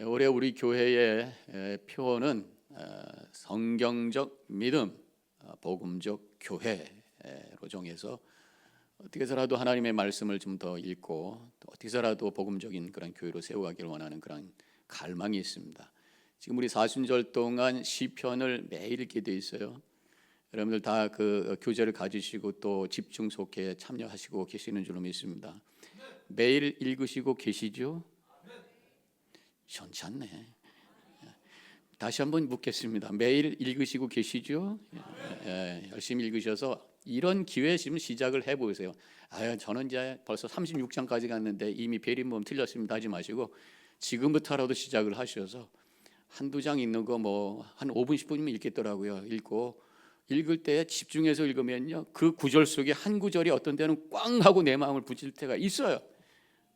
올해 우리 교회의 표어는 성경적 믿음, 복음적 교회로 정해서 어떻게 해서라도 하나님의 말씀을 좀 더 읽고 또 어떻게 해서라도 복음적인 그런 교회로 세워가기를 원하는 그런 갈망이 있습니다. 지금 우리 사순절 동안 시편을 매일 읽게 돼 있어요. 여러분들 다 그 교재를 가지시고 또 집중 속에 참여하시고 계시는 줄로 믿습니다. 매일 읽으시고 계시죠? 시원치 않네. 다시 한번 묻겠습니다. 매일 읽으시고 계시죠? 열심히 읽으셔서 이런 기회 지금 시작을 해보세요. 저는 이제 벌써 36장까지 갔는데 이미 베린범 틀렸습니다 하지 마시고 지금부터라도 시작을 하셔서 한두 장 읽는 거 뭐 한 5분 10분이면 읽겠더라고요. 읽을 때 집중해서 읽으면요, 그 구절 속에 한 구절이 어떤 때는 꽝 하고 내 마음을 부칠 때가 있어요.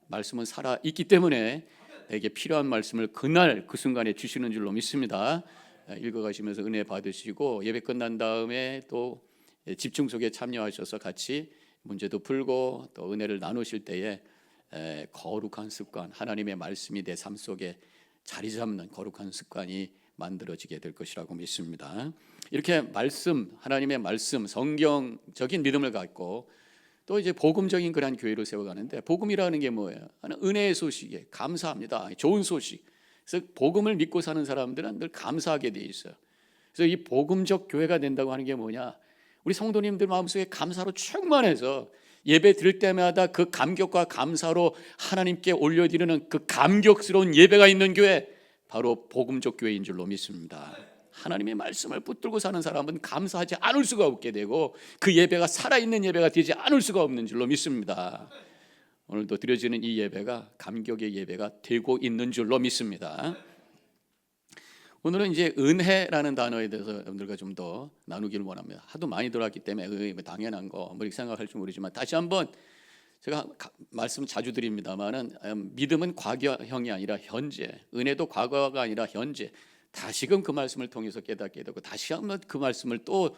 말씀은 살아 있기 때문에 내게 필요한 말씀을 그날 그 순간에 주시는 줄로 믿습니다. 읽어가시면서 은혜 받으시고 예배 끝난 다음에 또 집중 속에 참여하셔서 같이 문제도 풀고 또 은혜를 나누실 때에 거룩한 습관, 하나님의 말씀이 내 삶 속에 자리 잡는 거룩한 습관이 만들어지게 될 것이라고 믿습니다. 이렇게 말씀, 하나님의 말씀, 성경적인 믿음을 갖고 또 이제 복음적인 그런 교회로 세워가는데, 복음이라는 게 뭐예요? 은혜의 소식에 감사합니다. 좋은 소식. 그래서 복음을 믿고 사는 사람들은 늘 감사하게 돼 있어요. 그래서 이 복음적 교회가 된다고 하는 게 뭐냐? 우리 성도님들 마음속에 감사로 충만해서 예배 드릴 때마다 그 감격과 감사로 하나님께 올려드리는 그 감격스러운 예배가 있는 교회, 바로 복음적 교회인 줄로 믿습니다. 하나님의 말씀을 붙들고 사는 사람은 감사하지 않을 수가 없게 되고 그 예배가 살아있는 예배가 되지 않을 수가 없는 줄로 믿습니다. 오늘도 드려지는 이 예배가 감격의 예배가 되고 있는 줄로 믿습니다. 오늘은 이제 은혜라는 단어에 대해서 여러분들과 좀 더 나누기를 원합니다. 하도 많이 들어왔기 때문에 당연한 거 뭐 이렇게 생각할 줄 모르지만 다시 한번 제가 말씀 자주 드립니다만은 믿음은 과거형이 아니라 현재, 은혜도 과거가 아니라 현재. 다시금 그 말씀을 통해서 깨닫게 되고 다시 한번 그 말씀을 또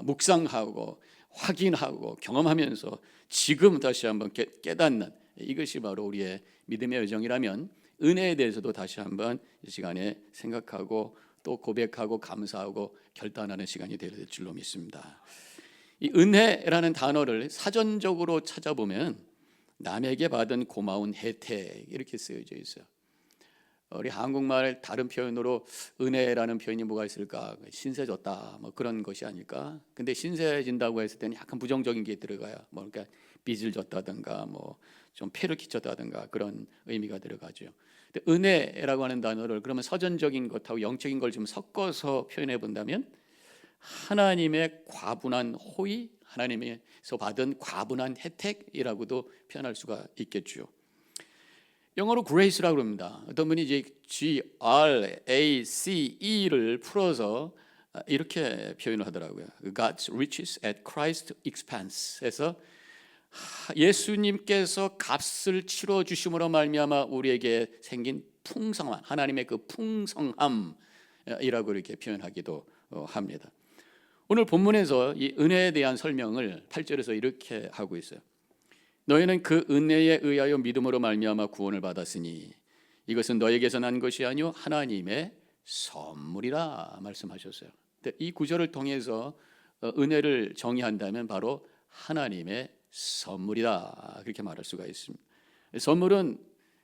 묵상하고 확인하고 경험하면서 지금 다시 한번 깨닫는, 이것이 바로 우리의 믿음의 여정이라면 은혜에 대해서도 다시 한번 이 시간에 생각하고 또 고백하고 감사하고 결단하는 시간이 될 줄로 믿습니다. 이 은혜라는 단어를 사전적으로 찾아보면 남에게 받은 고마운 혜택 이렇게 쓰여져 있어요. 우리 한국말 다른 표현으로 은혜라는 표현이 뭐가 있을까? 신세 졌다 뭐 그런 것이 아닐까? 근데 신세 진다고 했을 때는 약간 부정적인 게 들어가요. 뭐 그러니까 빚을 졌다든가 뭐 좀 폐를 끼쳤다든가 그런 의미가 들어가죠. 근데 은혜라고 하는 단어를 그러면 서전적인 것하고 영적인 걸 좀 섞어서 표현해 본다면 하나님의 과분한 호의, 하나님에서 받은 과분한 혜택이라고도 표현할 수가 있겠죠. 영어로 grace라고 합니다. 어떤 분이 이제 Grace를 풀어서 이렇게 표현을 하더라고요. God's riches at Christ's expense에서 예수님께서 값을 치러 주심으로 말미암아 우리에게 생긴 풍성함, 하나님의 그 풍성함이라고 이렇게 표현하기도 합니다. 오늘 본문에서 이 은혜에 대한 설명을 8절에서 이렇게 하고 있어요. 너희는 그 은혜에 의하여 믿음으로 말미암아 구원을 받았으니 이것은 너에게서 난 것이 아니요 하나님의 선물이라 말씀하셨어요. 이 구절을 통해서 은혜를 정의한다면 바로 하나님의 선물이다 그렇게 말할 수가 있습니다. 선물은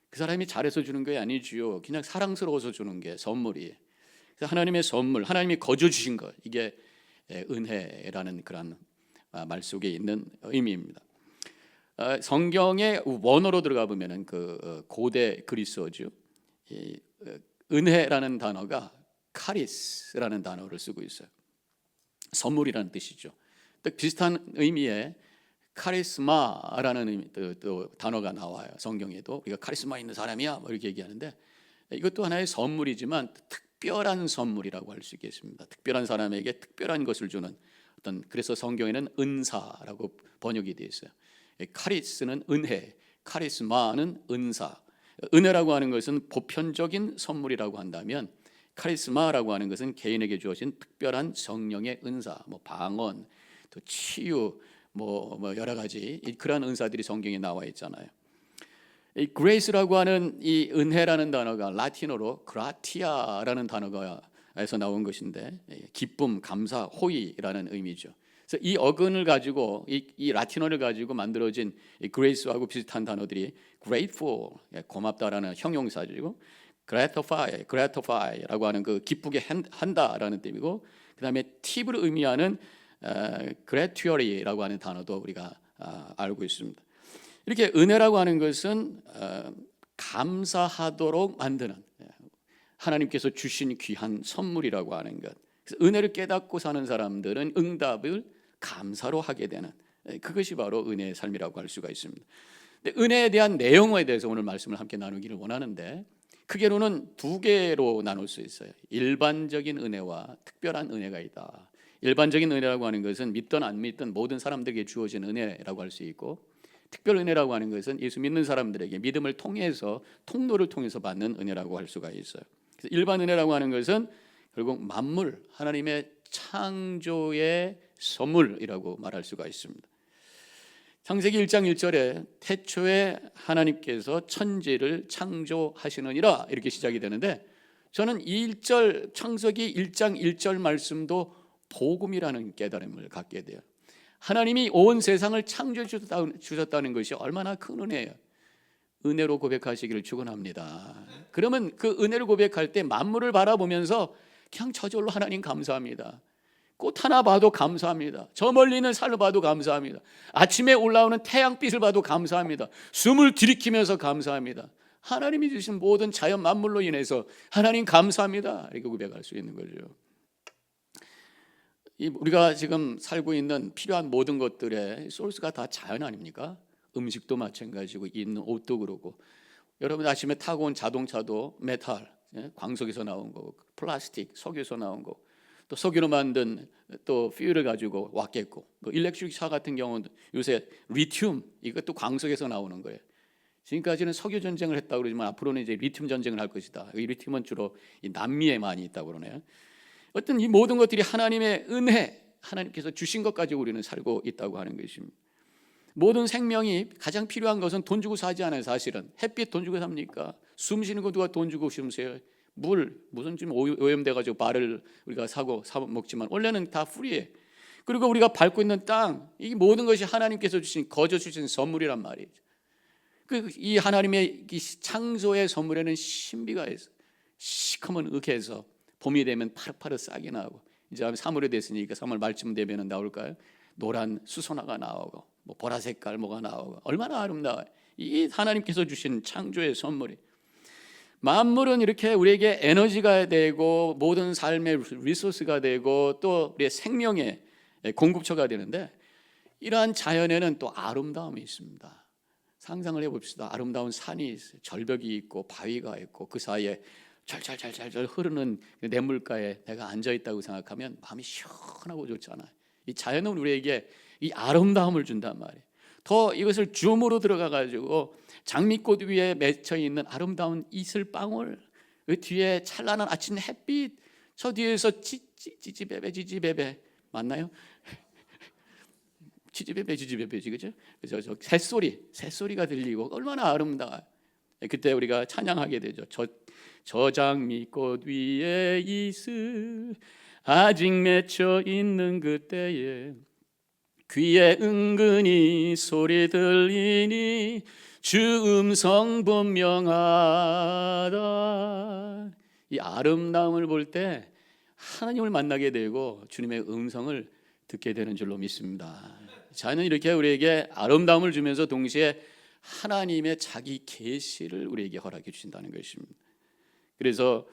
그 사람이 잘해서 주는 게 아니지요. 그냥 사랑스러워서 주는 게 선물이에요. 그래서 하나님의 선물, 하나님이 거저 주신 것, 이게 은혜라는 그런 말 속에 있는 의미입니다. 성경의 원어로 들어가 보면은 그 고대 그리스어죠. 은혜라는 단어가 카리스라는 단어를 쓰고 있어요. 선물이라는 뜻이죠. 또 비슷한 의미의 카리스마라는 또 단어가 나와요. 성경에도 우리가 카리스마 있는 사람이야 뭐 이렇게 얘기하는데 이것도 하나의 선물이지만 특별한 선물이라고 할 수 있겠습니다. 특별한 사람에게 특별한 것을 주는 어떤, 그래서 성경에는 은사라고 번역이 되어 있어요. 카리스는 은혜, 카리스마는 은사. 은혜라고 하는 것은 보편적인 선물이라고 한다면 카리스마라고 하는 것은 개인에게 주어진 특별한 성령의 은사, 뭐 방언, 또 치유, 뭐 여러 가지 그러한 은사들이 성경에 나와 있잖아요. 이 grace라고 하는 이 은혜라는 단어가 라틴어로 gratia라는 단어가에서 나온 것인데, 기쁨, 감사, 호의라는 의미죠. 그래서 이 어근을 가지고 이 라틴어를 가지고 만들어진 이 grace하고 비슷한 단어들이 grateful, 고맙다라는 형용사죠. gratify라고 하는 그 기쁘게 한다라는 뜻이고, 그다음에 팁을 의미하는 gratuitory라고 하는 단어도 우리가 알고 있습니다. 이렇게 은혜라고 하는 것은 감사하도록 만드는, 하나님께서 주신 귀한 선물이라고 하는 것. 그래서 은혜를 깨닫고 사는 사람들은 응답을 감사로 하게 되는, 그것이 바로 은혜의 삶이라고 할 수가 있습니다. 근데 은혜에 대한 내용에 대해서 오늘 말씀을 함께 나누기를 원하는데, 크게로는 두 개로 나눌 수 있어요. 일반적인 은혜와 특별한 은혜가 있다. 일반적인 은혜라고 하는 것은 믿든 안 믿든 모든 사람들에게 주어진 은혜라고 할 수 있고, 특별 은혜라고 하는 것은 예수 믿는 사람들에게 믿음을 통해서, 통로를 통해서 받는 은혜라고 할 수가 있어요. 그래서 일반 은혜라고 하는 것은 결국 만물, 하나님의 창조의 선물이라고 말할 수가 있습니다. 창세기 1장 1절에 태초에 하나님께서 천지를 창조하시느니라 이렇게 시작이 되는데, 저는 1절 창세기 1장 1절 말씀도 복음이라는 깨달음을 갖게 돼요. 하나님이 온 세상을 창조해 주셨다는 것이 얼마나 큰 은혜예요. 은혜로 고백하시기를 축원합니다. 그러면 그 은혜를 고백할 때 만물을 바라보면서 그냥 저절로 하나님 감사합니다. 꽃 하나 봐도 감사합니다. 저 멀리 있는 산을 봐도 감사합니다. 아침에 올라오는 태양빛을 봐도 감사합니다. 숨을 들이키면서 감사합니다. 하나님이 주신 모든 자연 만물로 인해서 하나님 감사합니다, 이렇게 고백할 수 있는 거죠. 우리가 지금 살고 있는 필요한 모든 것들의 소스가 다 자연 아닙니까? 음식도 마찬가지고, 입는 옷도 그렇고, 여러분 아침에 타고 온 자동차도 메탈, 광석에서 나온 거고, 플라스틱, 석유에서 나온 거고, 또 석유로 만든 또 퓨얼을 가지고 왔겠고, 또 일렉트릭 차 같은 경우는 요새 리튬, 이것도 광석에서 나오는 거예요. 지금까지는 석유 전쟁을 했다고 그러지만 앞으로는 이제 리튬 전쟁을 할 것이다. 이 리튬은 주로 이 남미에 많이 있다고 그러네요. 어떤 이 모든 것들이 하나님의 은혜, 하나님께서 주신 것 가지고 우리는 살고 있다고 하는 것입니다. 모든 생명이 가장 필요한 것은 돈 주고 사지 않아요. 사실은 햇빛 돈 주고 삽니까? 숨 쉬는 거 누가 돈 주고 쉬세요? 물, 무슨 좀 오염돼 가지고 발을 우리가 사 먹지만 원래는 다 프리해. 그리고 우리가 밟고 있는 땅, 이 모든 것이 하나님께서 주신, 거저 주신 선물이란 말이죠. 이 하나님의 이 창조의 선물에는 신비가 있어. 시커먼 흙에서 봄이 되면 파릇파릇 싹이 나고, 이제 3월이 됐으니까 3월 말쯤 되면 나올까요? 노란 수소나가 나오고, 뭐 보라색깔 뭐가 나오고, 얼마나 아름다워요. 이 하나님께서 주신 창조의 선물이. 만물은 이렇게 우리에게 에너지가 되고 모든 삶의 리소스가 되고 또 우리의 생명의 공급처가 되는데, 이러한 자연에는 또 아름다움이 있습니다. 상상을 해봅시다. 아름다운 산이 있어요. 절벽이 있고 바위가 있고, 그 사이에 잘잘 흐르는 냇물가에 내가 앉아있다고 생각하면 마음이 시원하고 좋잖아요. 이 자연은 우리에게 이 아름다움을 준단 말이에요. 더 이것을 줌으로 들어가가지고 장미꽃 위에 맺혀 있는 아름다운 이슬방울, 그 뒤에 찬란한 아침 햇빛, 저 뒤에서 지지배배 맞나요? 지지배배지, 그죠? 그래서 저 새소리가 들리고 얼마나 아름다워요. 그때 우리가 찬양하게 되죠. 저 장미꽃 위에 이슬 아직 맺혀 있는 그때에 귀에 은근히 소리 들리니 주 음성 분명하다. 이 아름다움을 볼 때 하나님을 만나게 되고 주님의 음성을 듣게 되는 줄로 믿습니다. 자는 이렇게 우리에게 아름다움을 주면서 동시에 하나님의 자기 계시를 우리에게 허락해 주신다는 것입니다. 그래서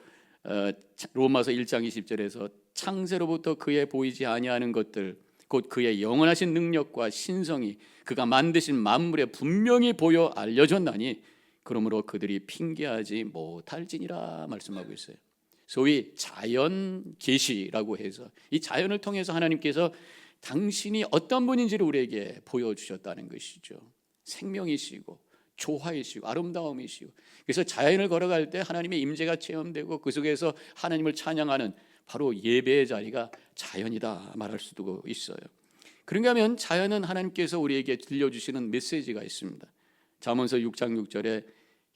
로마서 1장 20절에서 창세로부터 그의 보이지 아니하는 것들 곧 그의 영원하신 능력과 신성이 그가 만드신 만물에 분명히 보여 알려졌나니 그러므로 그들이 핑계하지 못할지니라 말씀하고 있어요. 소위 자연 계시라고 해서 이 자연을 통해서 하나님께서 당신이 어떤 분인지를 우리에게 보여주셨다는 것이죠. 생명이시고 조화이시고 아름다움이시고, 그래서 자연을 걸어갈 때 하나님의 임재가 체험되고 그 속에서 하나님을 찬양하는 바로 예배의 자리가 자연이다 말할 수도 있어요. 그런가 하면 자연은 하나님께서 우리에게 들려주시는 메시지가 있습니다. 잠언서 6장 6절에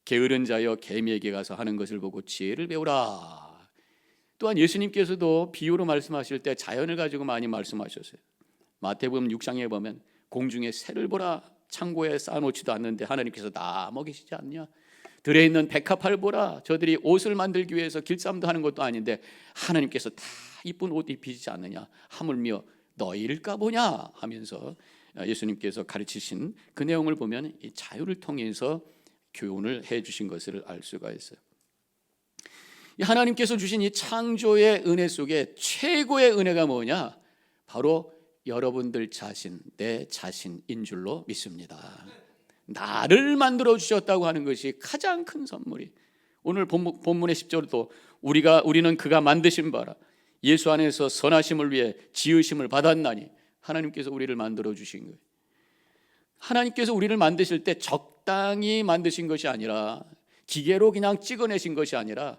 게으른 자여 개미에게 가서 하는 것을 보고 지혜를 배우라. 또한 예수님께서도 비유로 말씀하실 때 자연을 가지고 많이 말씀하셨어요. 마태복음 6장에 보면 공중에 새를 보라. 창고에 쌓아놓지도 않는데 하나님께서 다 먹이시지 않냐. 들에 있는 백합화를 보라. 저들이 옷을 만들기 위해서 길쌈도 하는 것도 아닌데 하나님께서 다 이쁜 옷 입히지 않느냐. 하물며 너희일까 보냐 하면서 예수님께서 가르치신 그 내용을 보면 이 자유를 통해서 교훈을 해주신 것을 알 수가 있어요. 하나님께서 주신 이 창조의 은혜 속에 최고의 은혜가 뭐냐? 바로 여러분들 자신, 내 자신인 줄로 믿습니다. 나를 만들어 주셨다고 하는 것이 가장 큰 선물이. 오늘 본문의 10절도 우리는 그가 만드신 바라 예수 안에서 선하심을 위해 지으심을 받았나니, 하나님께서 우리를 만들어 주신 거예요. 하나님께서 우리를 만드실 때 적당히 만드신 것이 아니라, 기계로 그냥 찍어내신 것이 아니라,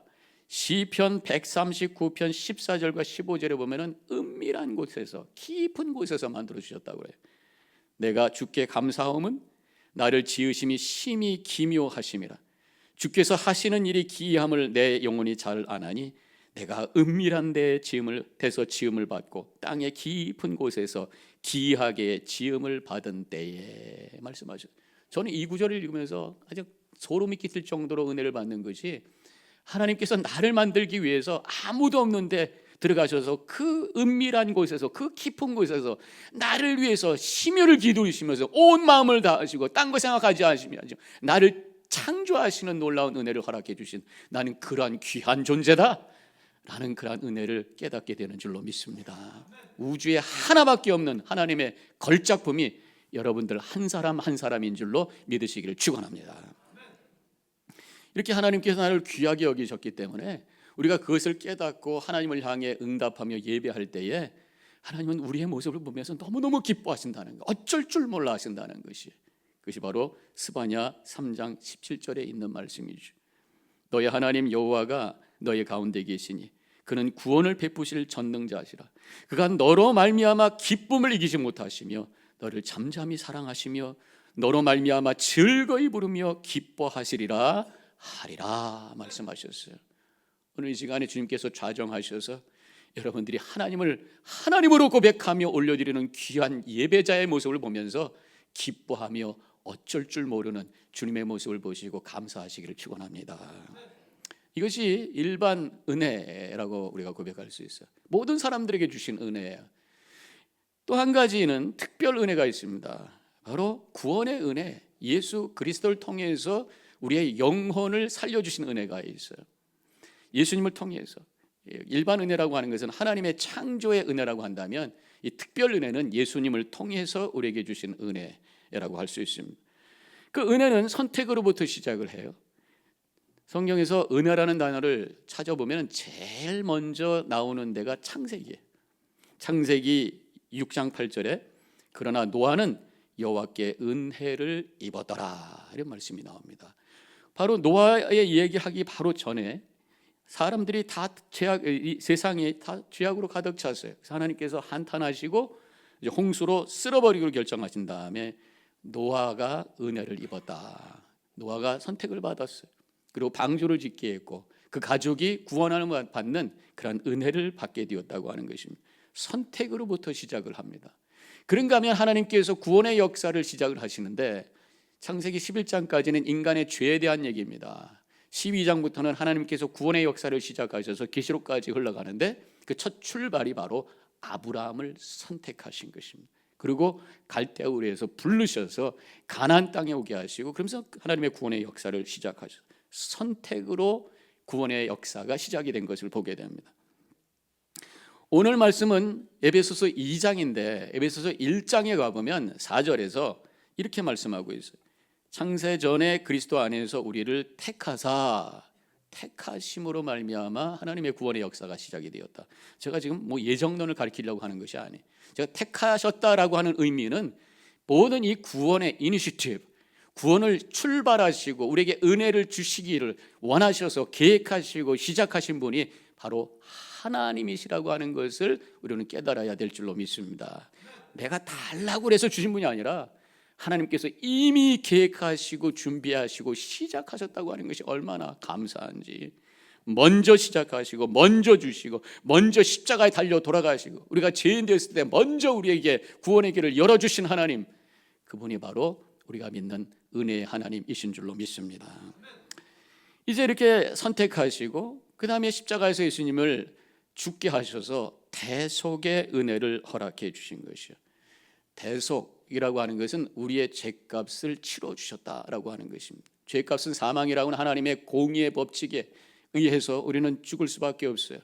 시편 139편 14절과 15절에 보면은 은밀한 곳에서, 깊은 곳에서 만들어 주셨다고 그래요. 내가 주께 감사함은 나를 지으심이 심히 기묘하심이라. 주께서 하시는 일이 기이함을 내 영혼이 잘 아나니, 내가 은밀한 데서 지음을 받고 땅의 깊은 곳에서 기이하게 지음을 받은 때에, 말씀하셨어요. 저는 이 구절을 읽으면서 아주 소름이 끼칠 정도로 은혜를 받는 것이, 하나님께서 나를 만들기 위해서 아무도 없는데 들어가셔서 그 은밀한 곳에서, 그 깊은 곳에서 나를 위해서 심혈을 기울이시면서 온 마음을 다하시고 딴 거 생각하지 않으시며 나를 창조하시는 놀라운 은혜를 허락해 주신, 나는 그러한 귀한 존재다 라는 그러한 은혜를 깨닫게 되는 줄로 믿습니다. 우주에 하나밖에 없는 하나님의 걸작품이 여러분들 한 사람 한 사람인 줄로 믿으시기를 축원합니다. 이렇게 하나님께서 나를 귀하게 여기셨기 때문에 우리가 그것을 깨닫고 하나님을 향해 응답하며 예배할 때에 하나님은 우리의 모습을 보면서 너무너무 기뻐하신다는 것, 어쩔 줄 몰라 하신다는 것이, 그것이 바로 스바냐 3장 17절에 있는 말씀이죠. 너의 하나님 여호와가 너의 가운데 계시니 그는 구원을 베푸실 전능자시라. 그가 너로 말미암아 기쁨을 이기지 못하시며 너를 잠잠히 사랑하시며 너로 말미암아 즐거이 부르며 기뻐하시리라 하리라 말씀하셨어요. 오늘 이 시간에 주님께서 좌정하셔서 여러분들이 하나님을 하나님으로 고백하며 올려드리는 귀한 예배자의 모습을 보면서 기뻐하며 어쩔 줄 모르는 주님의 모습을 보시고 감사하시기를 축원합니다. 이것이 일반 은혜라고 우리가 고백할 수 있어요. 모든 사람들에게 주신 은혜예요. 또 한 가지는 특별 은혜가 있습니다. 바로 구원의 은혜, 예수 그리스도를 통해서 우리의 영혼을 살려주신 은혜가 있어요. 예수님을 통해서. 일반 은혜라고 하는 것은 하나님의 창조의 은혜라고 한다면, 이 특별 은혜는 예수님을 통해서 우리에게 주신 은혜라고 할 수 있습니다. 그 은혜는 선택으로부터 시작을 해요. 성경에서 은혜라는 단어를 찾아보면 제일 먼저 나오는 데가 창세기예요. 창세기 6장 8절에 그러나 노아는 여호와께 은혜를 입었더라, 이런 말씀이 나옵니다. 바로 노아의 이야기하기 바로 전에 사람들이 다 이 세상이 다 죄악으로 가득 찼어요. 하나님께서 한탄하시고 이제 홍수로 쓸어버리기로 결정하신 다음에 노아가 은혜를 입었다. 노아가 선택을 받았어요. 그리고 방주를 짓게 했고 그 가족이 구원을 받는 그런 은혜를 받게 되었다고 하는 것입니다. 선택으로부터 시작을 합니다. 그런가 하면 하나님께서 구원의 역사를 시작을 하시는데, 창세기 11장까지는 인간의 죄에 대한 얘기입니다. 12장부터는 하나님께서 구원의 역사를 시작하셔서 계시록까지 흘러가는데, 그 첫 출발이 바로 아브라함을 선택하신 것입니다. 그리고 갈대아 우르에서 부르셔서 가나안 땅에 오게 하시고, 그러면서 하나님의 구원의 역사를 시작하셨어요. 선택으로 구원의 역사가 시작이 된 것을 보게 됩니다. 오늘 말씀은 에베소서 2장인데 에베소서 1장에 가보면 4절에서 이렇게 말씀하고 있어요. 창세 전에 그리스도 안에서 우리를 택하심으로 말미암아 하나님의 구원의 역사가 시작이 되었다. 제가 지금 뭐 예정론을 가리키려고 하는 것이 아니에요. 제가 택하셨다라고 하는 의미는 모든 이 구원의 이니시티브, 구원을 출발하시고 우리에게 은혜를 주시기를 원하셔서 계획하시고 시작하신 분이 바로 하나님이시라고 하는 것을 우리는 깨달아야 될 줄로 믿습니다. 내가 다 하려고 해서 주신 분이 아니라 하나님께서 이미 계획하시고 준비하시고 시작하셨다고 하는 것이 얼마나 감사한지. 먼저 시작하시고 먼저 주시고 먼저 십자가에 달려 돌아가시고 우리가 죄인 되었을 때 먼저 우리에게 구원의 길을 열어주신 하나님, 그분이 바로 우리가 믿는 은혜의 하나님이신 줄로 믿습니다. 이제 이렇게 선택하시고 그 다음에 십자가에서 예수님을 죽게 하셔서 대속의 은혜를 허락해 주신 것이요. 대속이라고 하는 것은 우리의 죄값을 치러주셨다라고 하는 것입니다. 죄값은 사망이라고 하는 하나님의 공의의 법칙에 의해서 우리는 죽을 수밖에 없어요.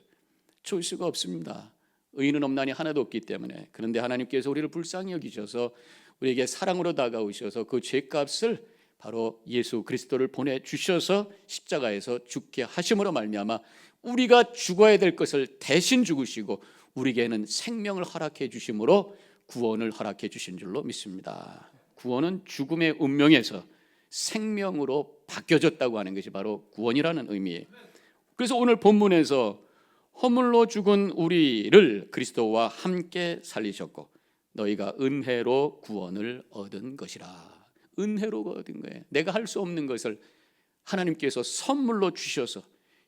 죽을 수가 없습니다. 의인은 없나니 하나도 없기 때문에. 그런데 하나님께서 우리를 불쌍히 여기셔서 우리에게 사랑으로 다가오셔서 그 죄값을 바로 예수 그리스도를 보내주셔서 십자가에서 죽게 하심으로 말미암아 우리가 죽어야 될 것을 대신 죽으시고 우리에게는 생명을 허락해 주심으로 구원을 허락해 주신 줄로 믿습니다. 구원은 죽음의 운명에서 생명으로 바뀌어졌다고 하는 것이 바로 구원이라는 의미예요. 그래서 오늘 본문에서 허물로 죽은 우리를 그리스도와 함께 살리셨고 너희가 은혜로 구원을 얻은 것이라. 은혜로 얻은 거예요. 내가 할 수 없는 것을 하나님께서 선물로 주셔서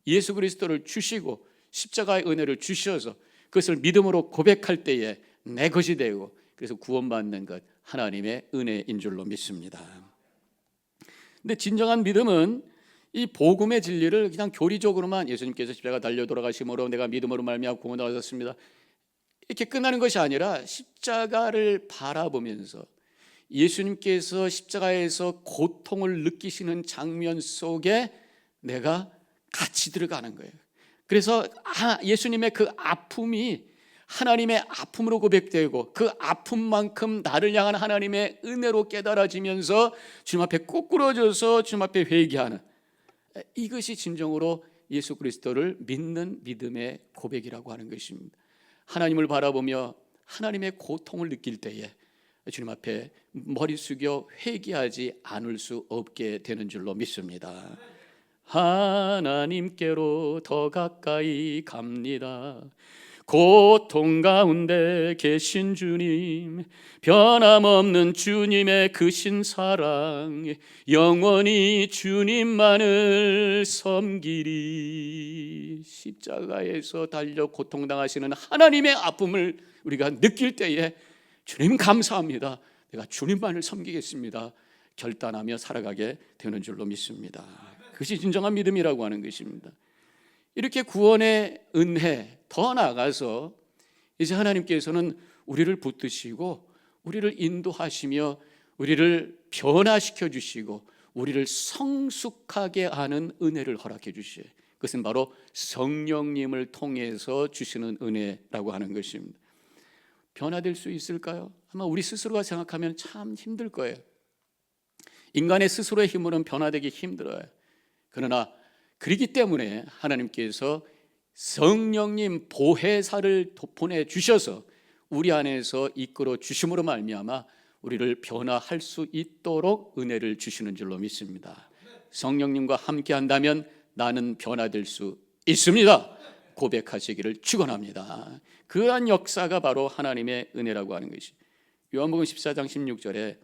예수 그리스도를 주시고 십자가의 은혜를 주셔서 그것을 믿음으로 고백할 때에 내 것이 되고 그래서 구원받는 것, 하나님의 은혜인 줄로 믿습니다. 근데 진정한 믿음은 이 복음의 진리를 그냥 교리적으로만 예수님께서 십자가 달려 돌아가심으로 내가 믿음으로 말미암아 구원을 얻었습니다, 이렇게 끝나는 것이 아니라 십자가를 바라보면서 예수님께서 십자가에서 고통을 느끼시는 장면 속에 내가 같이 들어가는 거예요. 그래서 예수님의 그 아픔이 하나님의 아픔으로 고백되고 그 아픔만큼 나를 향한 하나님의 은혜로 깨달아지면서 주님 앞에 꼬꾸러져서 주님 앞에 회개하는, 이것이 진정으로 예수 그리스도를 믿는 믿음의 고백이라고 하는 것입니다. 하나님을 바라보며 하나님의 고통을 느낄 때에 주님 앞에 머리 숙여 회개하지 않을 수 없게 되는 줄로 믿습니다. 하나님께로 더 가까이 갑니다. 고통 가운데 계신 주님, 변함없는 주님의 크신 사랑, 영원히 주님만을 섬기리. 십자가에서 달려 고통당하시는 하나님의 아픔을 우리가 느낄 때에 주님 감사합니다, 내가 주님만을 섬기겠습니다, 결단하며 살아가게 되는 줄로 믿습니다. 그것이 진정한 믿음이라고 하는 것입니다. 이렇게 구원의 은혜, 더 나아가서 이제 하나님께서는 우리를 붙드시고 우리를 인도하시며 우리를 변화시켜 주시고 우리를 성숙하게 하는 은혜를 허락해 주시요. 그것은 바로 성령님을 통해서 주시는 은혜라고 하는 것입니다. 변화될 수 있을까요? 아마 우리 스스로가 생각하면 참 힘들 거예요. 인간의 스스로의 힘으로는 변화되기 힘들어요. 그러나 그렇기 때문에 하나님께서 성령님 보혜사를 보내주셔서 우리 안에서 이끌어 주심으로 말미암아 우리를 변화할 수 있도록 은혜를 주시는 줄로 믿습니다. 성령님과 함께 한다면 나는 변화될 수 있습니다, 고백하시기를 축원합니다. 그러한 역사가 바로 하나님의 은혜라고 하는 것이, 요한복음 14장 16절에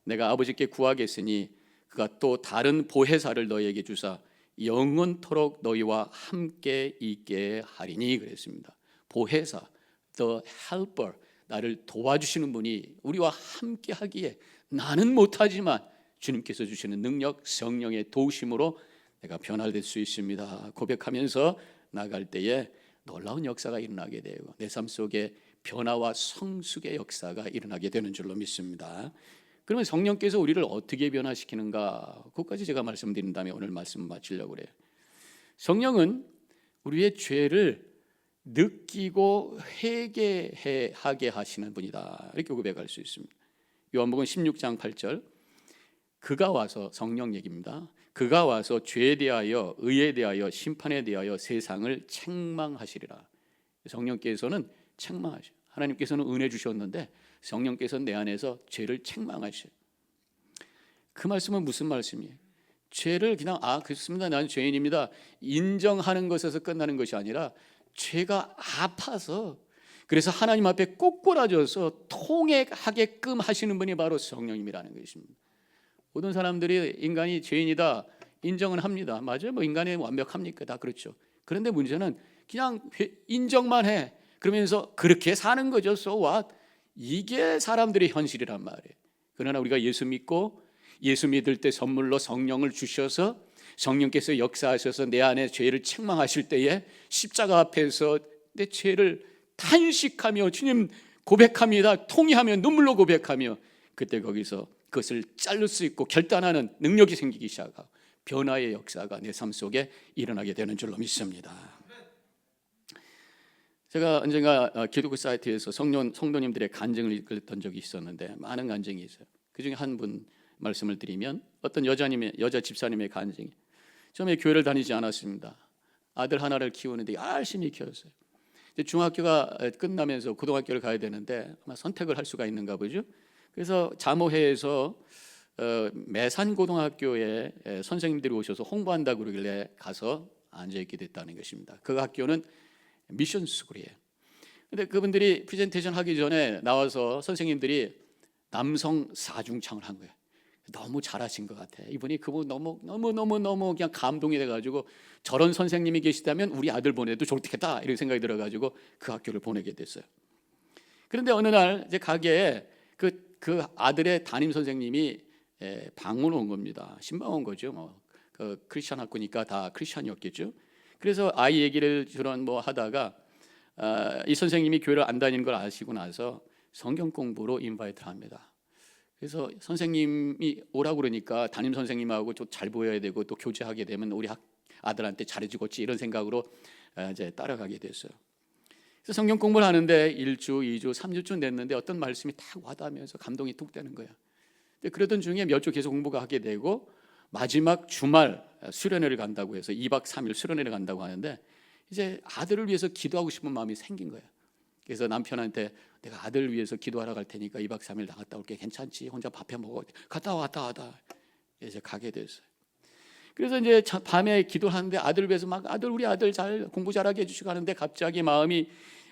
내가 아버지께 구하겠으니 그가 또 다른 보혜사를 너희에게 주사 영원토록 너희와 함께 있게 하리니 그랬습니다. 보혜사, the helper, 나를 도와주시는 분이 우리와 함께 하기에 나는 못하지만 주님께서 주시는 능력, 성령의 도우심으로 내가 변화될 수 있습니다, 고백하면서 나갈 때에 놀라운 역사가 일어나게 되고 내 삶 속에 변화와 성숙의 역사가 일어나게 되는 줄로 믿습니다. 그러면 성령께서 우리를 어떻게 변화시키는가, 그것까지 제가 말씀드린 다음에 오늘 말씀 마치려고 그래요. 성령은 우리의 죄를 느끼고 회개하게 하시는 분이다, 이렇게 고백할 수 있습니다. 요한복음 16장 8절, 그가 와서, 성령 얘기입니다, 그가 와서 죄에 대하여 의에 대하여 심판에 대하여 세상을 책망하시리라. 성령께서는 책망하셔. 하나님께서는 은혜 주셨는데 성령께서는 내 안에서 죄를 책망하셔. 그 말씀은 무슨 말씀이에요? 죄를 그냥 그렇습니다, 나는 죄인입니다 인정하는 것에서 끝나는 것이 아니라 죄가 아파서 그래서 하나님 앞에 꼬꾸라져서 통회하게끔 하시는 분이 바로 성령님이라는 것입니다. 모든 사람들이 인간이 죄인이다 인정은 합니다. 맞아요. 뭐 인간이 완벽합니까? 다 그렇죠. 그런데 문제는 그냥 인정만 해. 그러면서 그렇게 사는 거죠. So what? 이게 사람들의 현실이란 말이에요. 그러나 우리가 예수 믿고 예수 믿을 때 선물로 성령을 주셔서 성령께서 역사하셔서 내 안에 죄를 책망하실 때에 십자가 앞에서 내 죄를 탄식하며 주님 고백합니다. 통회하며 눈물로 고백하며 그때 거기서 그것을 자를 수 있고 결단하는 능력이 생기기 시작하고 변화의 역사가 내 삶 속에 일어나게 되는 줄로 믿습니다. 제가 언젠가 기독교 사이트에서 성도님들의 간증을 읽었던 적이 있었는데 많은 간증이 있어요. 그중에 한 분 말씀을 드리면 어떤 여자 집사님의 간증이 처음에 교회를 다니지 않았습니다. 아들 하나를 키우는데 열심히 키웠어요. 중학교가 끝나면서 고등학교를 가야 되는데 아마 선택을 할 수가 있는가 보죠. 그래서 자모회에서 매산고등학교에 선생님들이 오셔서 홍보한다고 그러길래 가서 앉아있게 됐다는 것입니다. 그 학교는 미션 스쿨이에요. 근데 그분들이 프레젠테이션 하기 전에 나와서 선생님들이 남성 사중창을 한 거예요. 너무 잘하신 것 같아. 이분이 그분 너무 그냥 감동이 돼가지고 저런 선생님이 계시다면 우리 아들 보내도 좋겠다 이런 생각이 들어가지고 그 학교를 보내게 됐어요. 그런데 어느 날 이제 가게에 그 아들의 담임 선생님이 방문 온 겁니다. 신방 온 거죠. 그 크리스천 학교니까 다 크리스천이었겠죠. 그래서 아이 얘기를 주로 하다가 이 선생님이 교회를 안 다니는 걸 아시고 나서 성경 공부로 인바이트를 합니다. 그래서 선생님이 오라고 그러니까 담임 선생님하고 좀 잘 보여야 되고 또 교제하게 되면 우리 아들한테 잘해주겠지 이런 생각으로 이제 따라가게 됐어요. 그래서 성경 공부를 하는데 1주, 2주, 3주쯤 됐는데 어떤 말씀이 탁 와닿으면서 감동이 뚝 되는 거예요. 그러던 중에 몇 주 계속 공부가 하게 되고 마지막 주말 수련회를 간다고 해서 2박 3일 수련회를 간다고 하는데 이제 아들을 위해서 기도하고 싶은 마음이 생긴 거예요. 그래서 남편한테 내가 아들을 위해서 기도하러 갈 테니까 2박 3일 나갔다 올게. 괜찮지? 혼자 밥해 먹어. 갔다 와. 이제 가게 됐어요. 그래서 이제 밤에 기도하는데 아들을 위해서 막 우리 아들 잘 공부 잘하게 해주시고 하는데 갑자기 마음이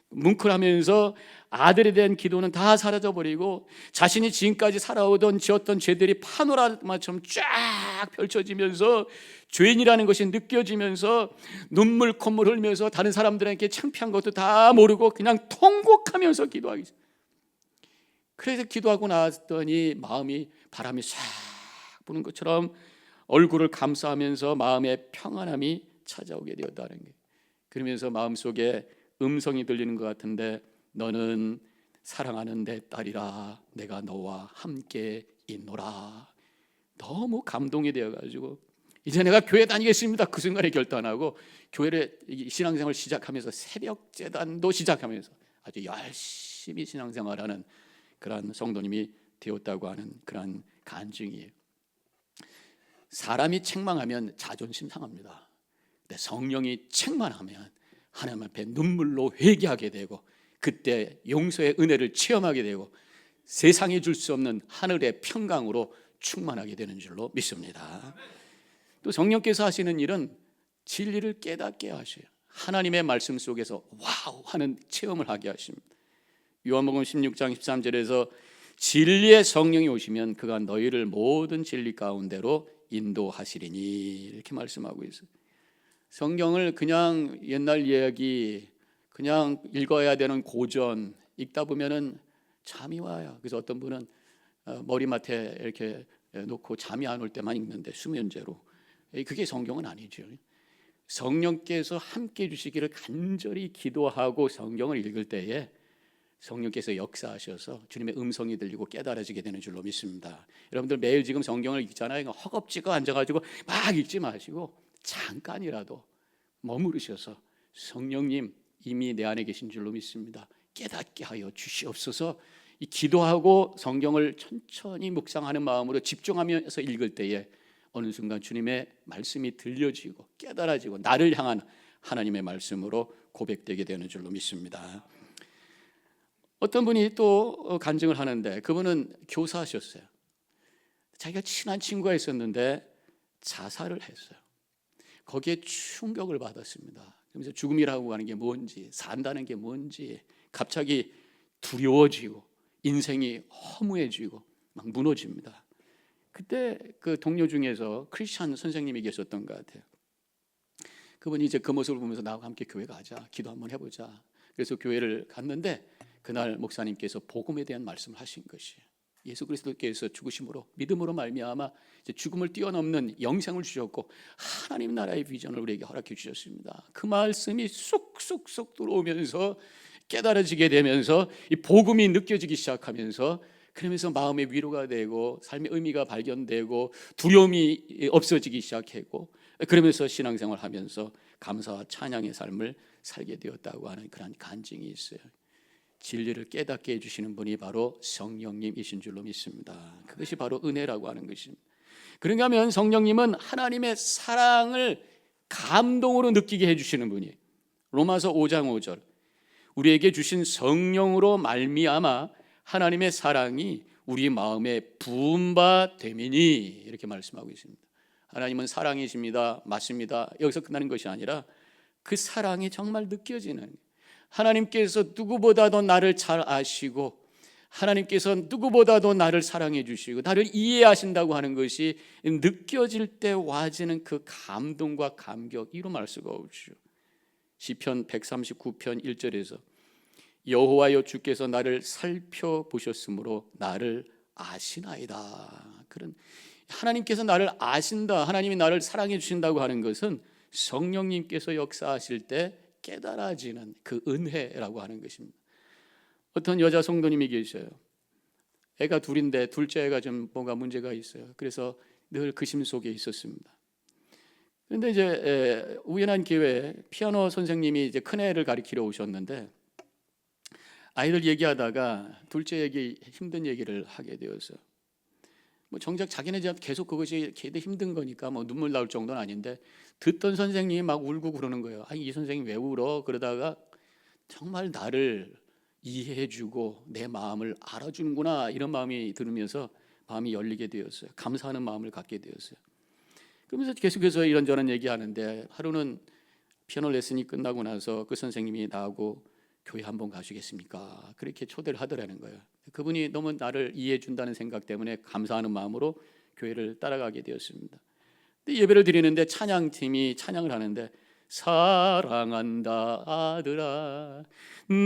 뭉클하면서 아들에 대한 기도는 다 사라져버리고 자신이 지금까지 살아오던 지었던 죄들이 파노라마처럼 쫙 펼쳐지면서 죄인이라는 것이 느껴지면서 눈물 콧물 흘리면서 다른 사람들에게 창피한 것도 다 모르고 그냥 통곡하면서 기도하기 시작해요. 그래서 기도하고 나왔더니 마음이 바람이 싹 부는 것처럼 얼굴을 감싸면서 마음의 평안함이 찾아오게 되었다는 거예요. 그러면서 마음속에 음성이 들리는 것 같은데 너는 사랑하는 내 딸이라 내가 너와 함께 있노라. 너무 감동이 되어가지고 이제 내가 교회 다니겠습니다. 그 순간에 결단하고 교회를 신앙생활 시작하면서 새벽 제단도 시작하면서 아주 열심히 신앙생활하는 그런 성도님이 되었다고 하는 그런 간증이에요. 사람이 책망하면 자존심 상합니다. 근데 성령이 책망하면 하나님 앞에 눈물로 회개하게 되고 그때 용서의 은혜를 체험하게 되고 세상이 줄 수 없는 하늘의 평강으로 충만하게 되는 줄로 믿습니다. 또 성령께서 하시는 일은 진리를 깨닫게 하셔요. 하나님의 말씀 속에서 와우 하는 체험을 하게 하십니다. 요한복음 16장 13절에서 진리의 성령이 오시면 그가 너희를 모든 진리 가운데로 인도하시리니 이렇게 말씀하고 있어요. 성경을 그냥 옛날 이야기 그냥 읽어야 되는 고전 읽다 보면은 잠이 와요. 그래서 어떤 분은 머리맡에 이렇게 놓고 잠이 안 올 때만 읽는데 수면제로. 그게 성경은 아니죠. 성령께서 함께 해주시기를 간절히 기도하고 성경을 읽을 때에 성령께서 역사하셔서 주님의 음성이 들리고 깨달아지게 되는 줄로 믿습니다. 여러분들 매일 지금 성경을 읽잖아요. 허겁지겁 앉아가지고 막 읽지 마시고 잠깐이라도 머무르셔서 성령님 이미 내 안에 계신 줄로 믿습니다. 깨닫게 하여 주시옵소서. 이 기도하고 성경을 천천히 묵상하는 마음으로 집중하면서 읽을 때에 어느 순간 주님의 말씀이 들려지고 깨달아지고 나를 향한 하나님의 말씀으로 고백되게 되는 줄로 믿습니다. 어떤 분이 또 간증을 하는데 그분은 교사하셨어요. 자기가 친한 친구가 있었는데 자살을 했어요. 거기에 충격을 받았습니다. 그러면서 죽음이라고 하는 게 뭔지, 산다는 게 뭔지 갑자기 두려워지고 인생이 허무해지고 막 무너집니다. 그때 그 동료 중에서 크리스찬 선생님이 계셨던 것 같아요. 그분이 이제 그 모습을 보면서 나하고 함께 교회 가자, 기도 한번 해보자. 그래서 교회를 갔는데 그날 목사님께서 복음에 대한 말씀을 하신 것이, 예수 그리스도께서 죽으심으로 믿음으로 말미암아 이제 죽음을 뛰어넘는 영생을 주셨고 하나님 나라의 비전을 우리에게 허락해 주셨습니다. 그 말씀이 쏙쏙쏙 들어오면서 깨달아지게 되면서 이 복음이 느껴지기 시작하면서, 그러면서 마음의 위로가 되고 삶의 의미가 발견되고 두려움이 없어지기 시작했고, 그러면서 신앙생활을 하면서 감사와 찬양의 삶을 살게 되었다고 하는 그런 간증이 있어요. 진리를 깨닫게 해주시는 분이 바로 성령님이신 줄로 믿습니다. 그것이 바로 은혜라고 하는 것입니다. 그런가 하면 성령님은 하나님의 사랑을 감동으로 느끼게 해주시는 분이에요. 로마서 5장 5절, 우리에게 주신 성령으로 말미암아 하나님의 사랑이 우리 마음에 부은 바 됨이니, 이렇게 말씀하고 있습니다. 하나님은 사랑이십니다. 맞습니다. 여기서 끝나는 것이 아니라 그 사랑이 정말 느껴지는, 하나님께서 누구보다도 나를 잘 아시고 하나님께서 누구보다도 나를 사랑해 주시고 나를 이해하신다고 하는 것이 느껴질 때 와지는 그 감동과 감격, 이루 말 수가 없죠. 시편 139편 1절에서 여호와여 주께서 나를 살펴보셨으므로 나를 아시나이다. 그런 하나님께서 나를 아신다, 하나님이 나를 사랑해 주신다고 하는 것은 성령님께서 역사하실 때 깨달아지는 그 은혜라고 하는 것입니다. 어떤 여자 성도님이 계셔요. 애가 둘인데 둘째 애가 좀 뭔가 문제가 있어요. 그래서 늘 그 심 속에 있었습니다. 그런데 이제 우연한 기회에 피아노 선생님이 이제 큰 애를 가르치러 오셨는데 아이들 얘기하다가 둘째 얘기, 힘든 얘기를 하게 되었어요. 뭐 정작 자기네 집 계속 그것이 걔도 힘든 거니까 뭐 눈물 나올 정도는 아닌데, 듣던 선생님이 막 울고 그러는 거예요. 아니, 이 선생님 왜 울어? 그러다가 정말 나를 이해해주고 내 마음을 알아주는구나, 이런 마음이 들으면서 마음이 열리게 되었어요. 감사하는 마음을 갖게 되었어요. 그러면서 계속해서 이런저런 얘기하는데, 하루는 피아노 레슨이 끝나고 나서 그 선생님이 나하고 교회 한번 가시겠습니까? 그렇게 초대를 하더라는 거예요. 그분이 너무 나를 이해해 준다는 생각 때문에 감사하는 마음으로 교회를 따라가게 되었습니다. 근데 예배를 드리는데 찬양팀이 찬양을 하는데, 사랑한다 아들아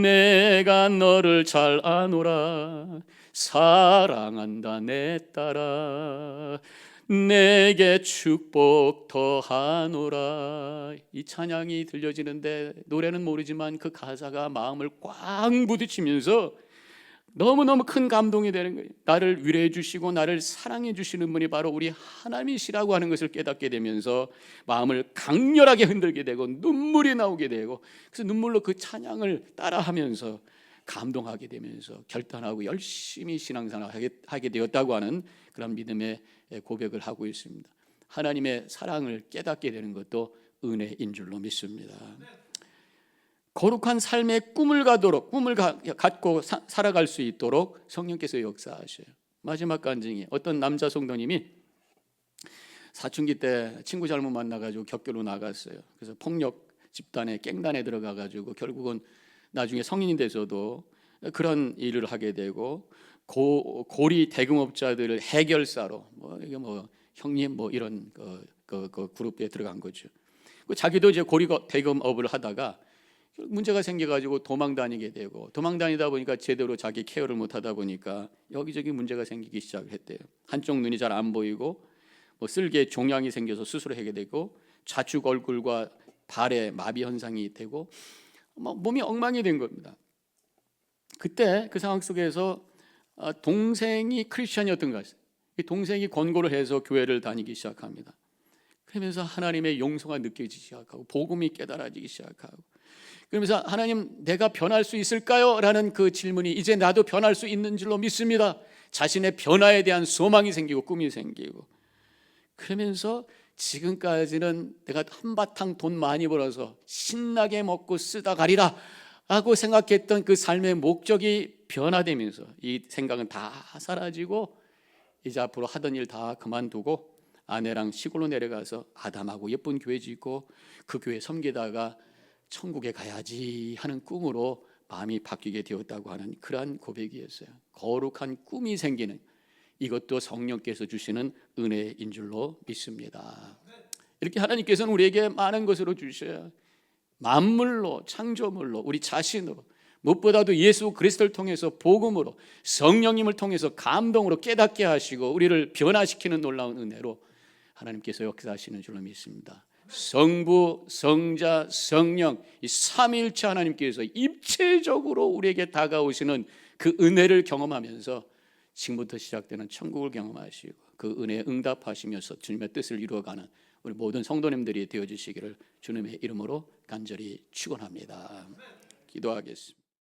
내가 너를 잘 아노라, 사랑한다 내 딸아 내게 축복 더하노라. 이 찬양이 들려지는데 노래는 모르지만 그 가사가 마음을 꽉 부딪히면서 너무너무 큰 감동이 되는 거예요. 나를 위로해 주시고 나를 사랑해 주시는 분이 바로 우리 하나님이시라고 하는 것을 깨닫게 되면서 마음을 강렬하게 흔들게 되고 눈물이 나오게 되고, 그래서 눈물로 그 찬양을 따라하면서 감동하게 되면서 결단하고 열심히 신앙생활을 하게 되었다고 하는 그런 믿음의 고백을 하고 있습니다. 하나님의 사랑을 깨닫게 되는 것도 은혜인 줄로 믿습니다. 거룩한 삶의 꿈을 갖고 살아갈 수 있도록 성령께서 역사하셔요. 마지막 간증이, 어떤 남자 성도님이 사춘기 때 친구 잘못 만나가지고 격교로 나갔어요. 그래서 폭력 집단에 갱단에 들어가가지고 결국은 나중에 성인이 돼서도 그런 일을 하게 되고, 고리 대금업자들을 해결사로 이게 형님 이런 그 그룹에 들어간 거죠. 자기도 이제 고리 대금업을 하다가 문제가 생겨가지고 도망 다니게 되고, 도망 다니다 보니까 제대로 자기 케어를 못 하다 보니까 여기저기 문제가 생기기 시작했대요. 한쪽 눈이 잘 안 보이고 쓸개 종양이 생겨서 수술을 하게 되고, 좌측 얼굴과 발에 마비 현상이 되고 몸이 엉망이 된 겁니다. 그때 그 상황 속에서 동생이 크리스천이었던 것 같아요. 동생이 권고를 해서 교회를 다니기 시작합니다. 그러면서 하나님의 용서가 느껴지기 시작하고 복음이 깨달아지기 시작하고, 그러면서 하나님 내가 변할 수 있을까요? 라는 그 질문이 이제 나도 변할 수 있는 줄로 믿습니다. 자신의 변화에 대한 소망이 생기고 꿈이 생기고, 그러면서 지금까지는 내가 한바탕 돈 많이 벌어서 신나게 먹고 쓰다 가리라 하고 생각했던 그 삶의 목적이 변화되면서 이 생각은 다 사라지고, 이제 앞으로 하던 일 다 그만두고 아내랑 시골로 내려가서 아담하고 예쁜 교회 짓고 그 교회 섬기다가 천국에 가야지 하는 꿈으로 마음이 바뀌게 되었다고 하는 그러한 고백이었어요. 거룩한 꿈이 생기는, 이것도 성령께서 주시는 은혜인 줄로 믿습니다. 이렇게 하나님께서는 우리에게 많은 것으로 주셔요. 만물로, 창조물로, 우리 자신으로, 무엇보다도 예수 그리스도를 통해서 복음으로, 성령님을 통해서 감동으로 깨닫게 하시고 우리를 변화시키는 놀라운 은혜로 하나님께서 역사하시는 줄로 믿습니다. 성부, 성자, 성령, 이 삼위일체 하나님께서 입체적으로 우리에게 다가오시는 그 은혜를 경험하면서 지금부터 시작되는 천국을 경험하시고 그 은혜에 응답하시면서 주님의 뜻을 이루어가는 우리 모든 성도님들이 되어주시기를 주님의 이름으로 간절히 축원합니다. 기도하겠습니다.